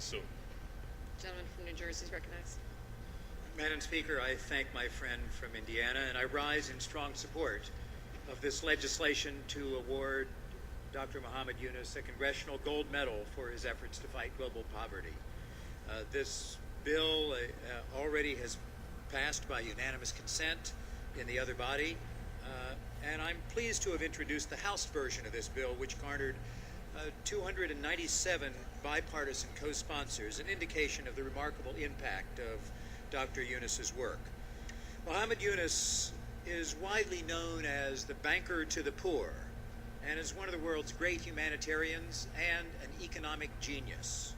soon. Gentleman from New Jersey is recognized. Madam Speaker, I thank my friend from Indiana, and I rise in strong support of this legislation to award Dr. Muhammad Yunus a Congressional Gold Medal for his efforts to fight global poverty. This bill already has passed by unanimous consent in the other body, and I'm pleased to have introduced the House version of this bill, which garnered 297 bipartisan co-sponsors, an indication of the remarkable impact of Dr. Yunus's work. Muhammad Yunus is widely known as the banker to the poor and is one of the world's great humanitarians and an economic genius.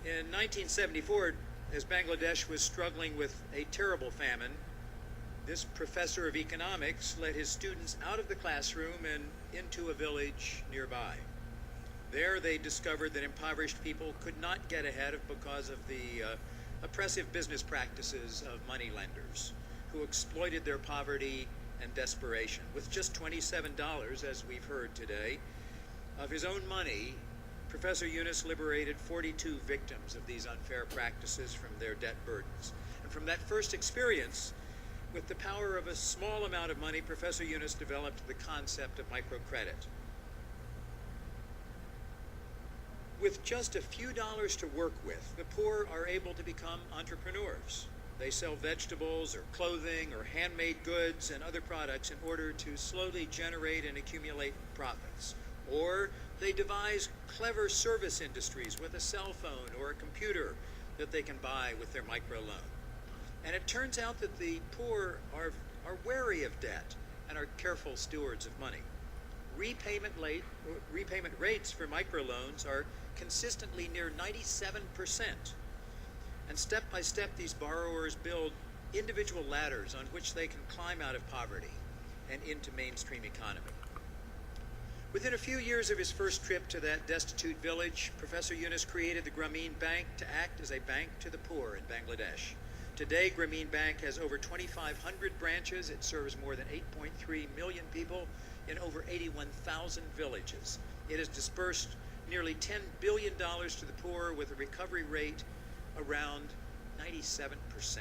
In 1974, as Bangladesh was struggling with a terrible famine, this professor of economics led his students out of the classroom and into a village nearby. There they discovered that impoverished people could not get ahead because of the oppressive business practices of moneylenders who exploited their poverty and desperation. With just $27, as we've heard today, of his own money, Professor Yunus liberated 42 victims of these unfair practices from their debt burdens. And from that first experience, with the power of a small amount of money, Professor Yunus developed the concept of microcredit. With just a few dollars to work with, the poor are able to become entrepreneurs. They sell vegetables or clothing or handmade goods and other products in order to slowly generate and accumulate profits. Or they devise clever service industries with a cell phone or a computer that they can buy with their microloan. And it turns out that the poor are wary of debt and are careful stewards of money. Repayment rates for microloans are consistently near 97%. And step by step, these borrowers build individual ladders on which they can climb out of poverty and into mainstream economy. Within a few years of his first trip to that destitute village, Professor Yunus created the Grameen Bank to act as a bank to the poor in Bangladesh. Today, Grameen Bank has over 2,500 branches. It serves more than 8.3 million people in over 81,000 villages. It has dispersed nearly $10 billion to the poor with a recovery rate around 97%.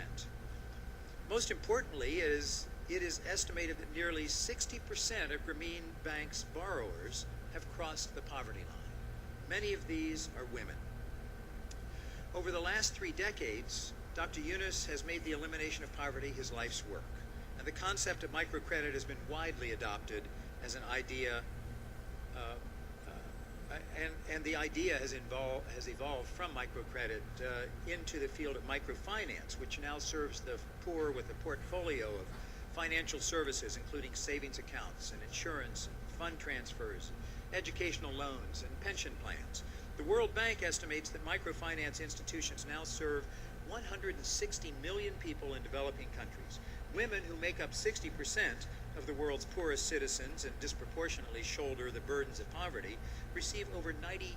Most importantly, it is estimated that nearly 60% of Grameen Bank's borrowers have crossed the poverty line. Many of these are women. Over the last 3 decades, Dr. Yunus has made the elimination of poverty his life's work, and the concept of microcredit has been widely adopted as an idea, and the idea has evolved from microcredit into the field of microfinance, which now serves the poor with a portfolio of financial services, including savings accounts and insurance and fund transfers, educational loans and pension plans. The World Bank estimates that microfinance institutions now serve 160 million people in developing countries. Women, who make up 60% of the world's poorest citizens and disproportionately shoulder the burdens of poverty, receive over 95%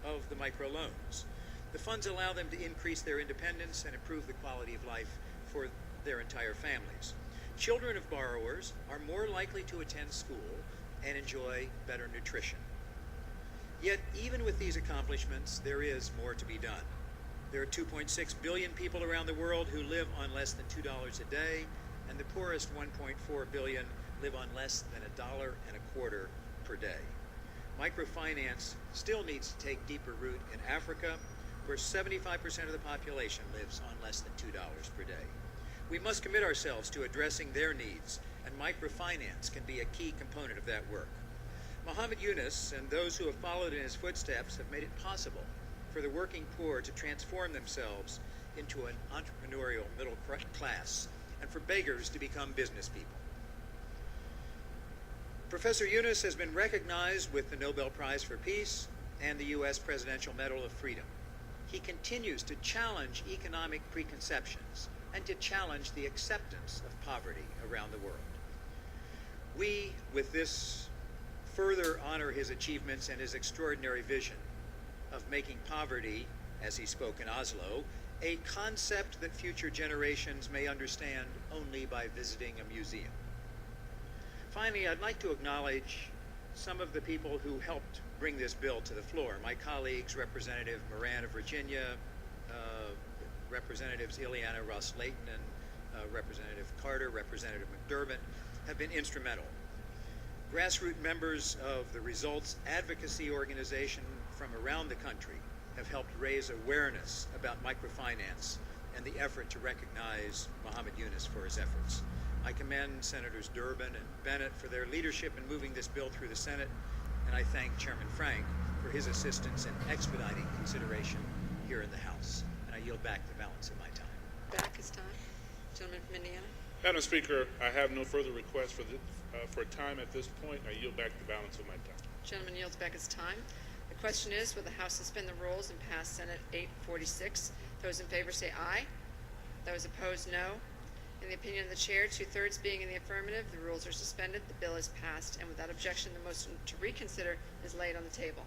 of the microloans. The funds allow them to increase their independence and improve the quality of life for their entire families. Children of borrowers are more likely to attend school and enjoy better nutrition. Yet, even with these accomplishments, there is more to be done. There are 2.6 billion people around the world who live on less than $2 a day, and the poorest 1.4 billion live on less than $1.25 per day. Microfinance still needs to take deeper root in Africa, where 75% of the population lives on less than $2 per day. We must commit ourselves to addressing their needs, and microfinance can be a key component of that work. Muhammad Yunus and those who have followed in his footsteps have made it possible for the working poor to transform themselves into an entrepreneurial middle class, and for beggars to become business people. Professor Yunus has been recognized with the Nobel Prize for Peace and the U.S. Presidential Medal of Freedom. He continues to challenge economic preconceptions and to challenge the acceptance of poverty around the world. We, with this, further honor his achievements and his extraordinary vision of making poverty, as he spoke in Oslo, a concept that future generations may understand only by visiting a museum. Finally, I'd like to acknowledge some of the people who helped bring this bill to the floor. My colleagues, Representative Moran of Virginia, Representatives Ileana Ross-Layton and Representative Carter, Representative McDermott, have been instrumental. Grassroots members of the Results Advocacy Organization from around the country have helped raise awareness about microfinance and the effort to recognize Muhammad Yunus for his efforts. I commend Senators Durbin and Bennett for their leadership in moving this bill through the Senate, and I thank Chairman Frank for his assistance in expediting consideration here in the House. And I yield back the balance of my time. Back is time. Gentleman from Indiana. Madam Speaker, I have no further requests for time at this point. I yield back the balance of my time. Gentleman yields back his time. The question is, will the House suspend the rules and pass Senate 846? Those in favor say aye. Those opposed, no. In the opinion of the chair, 2/3 being in the affirmative, the rules are suspended, the bill is passed, and without objection, the motion to reconsider is laid on the table.